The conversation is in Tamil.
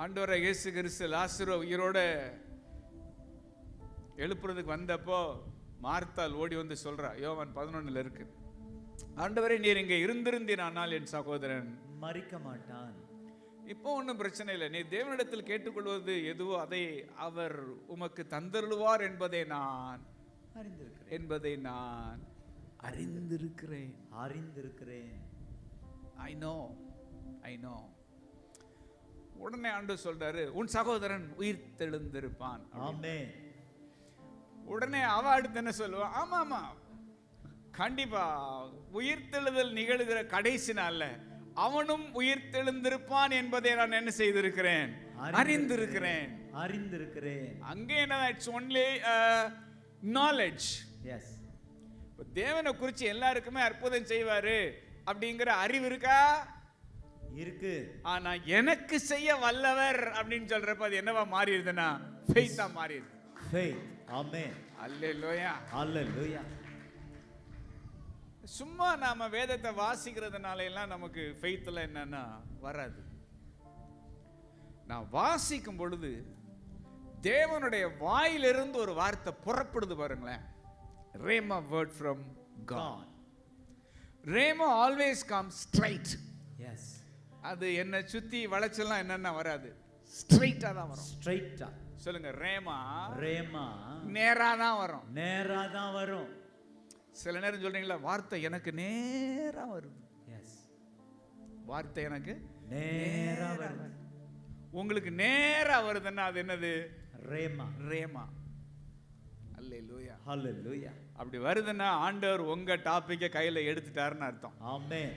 ஆண்டவரை இயேசு கிறிஸ்து லாசரு உயிரோட எழுப்புறதுக்கு வந்தப்போ மார்த்தாள் ஓடி வந்து சொல்றா, யோவான் 11 இருக்கு, ஆண்டவரே நீர் இங்கே இருந்திருந்தீரானால் என் சகோதரன் மரிக்க மாட்டான். இப்போ ஒன்றும் பிரச்சனை இல்லை, நீ தேவனிடத்தில் கேட்டுக்கொள்வது எதுவோ அதை அவர் உமக்கு தந்தருளுவார் என்பதை நான் அறிந்திருக்கிறேன். I know. உடனே ஆண்டவர் சொல்றாரு, உன் சகோதரன் உயிர் தெழுந்திருப்பான். ஆமென். உடனே அவ அடுத்து என்ன சொல்லுவா, ஆமா ஆமா கண்டிப்பா உயிர் தெழுதல் நிகழுகிற கடைசி நாள்ல அவனும் உயிர் தெழுந்திருப்பான் என்பதை நான் என்ன செய்திருக்கிறேன், அறிந்திருக்கிறேன். அங்கே என்ன, இட்ஸ் ஒன்லி நாலேஜ். எஸ். தேவனை குறித்து எல்லாருக்குமே அற்புதம் செய்வாரு அப்படிங்கிற அறிவு இருக்கா? இருக்கு. ஆனா எனக்கு செய்ய வல்லவர் அப்படின்னு சொல்றப்ப அது என்னவா மாறிடுதுன்னா ஃபெய்த்தா மாறிடுது. ஃபெய்த். ஆமென். அல்லேலூயா. அல்லேலூயா. சும்மா நாம வேதத்தை வாசிக்கிறதுனால எல்லாம் நமக்கு ஃபெய்த்ல என்னன்னா வராது. நான் வாசிக்கும் பொழுது தேவனுடைய வாயிலிருந்து ஒரு வார்த்தை புறப்படுது பாருங்களேன். Rhema word from God. Rhema always come straight. Yes. அது என்ன சுத்தி வளைச்செல்லாம் என்னன்னா வராது, ஸ்ட்ரைட்டா தான் வரும். ஸ்ட்ரைட்டா சொல்லுங்க. ரேமா நேரா தான் வரும். சில நேரம் சொல்றீங்களா, வார்த்தை எனக்கு நேரா வருது. எஸ். வார்த்தை எனக்கு நேரா வருது. உங்களுக்கு நேரா வருதுன்னா அது என்னது? ரேமா. அல்லேலூயா. அப்படி வருதுன்னா ஆண்டவர் உங்க டாபிக்கை கையில எடுத்துட்டாருன்னு அர்த்தம். ஆமென்.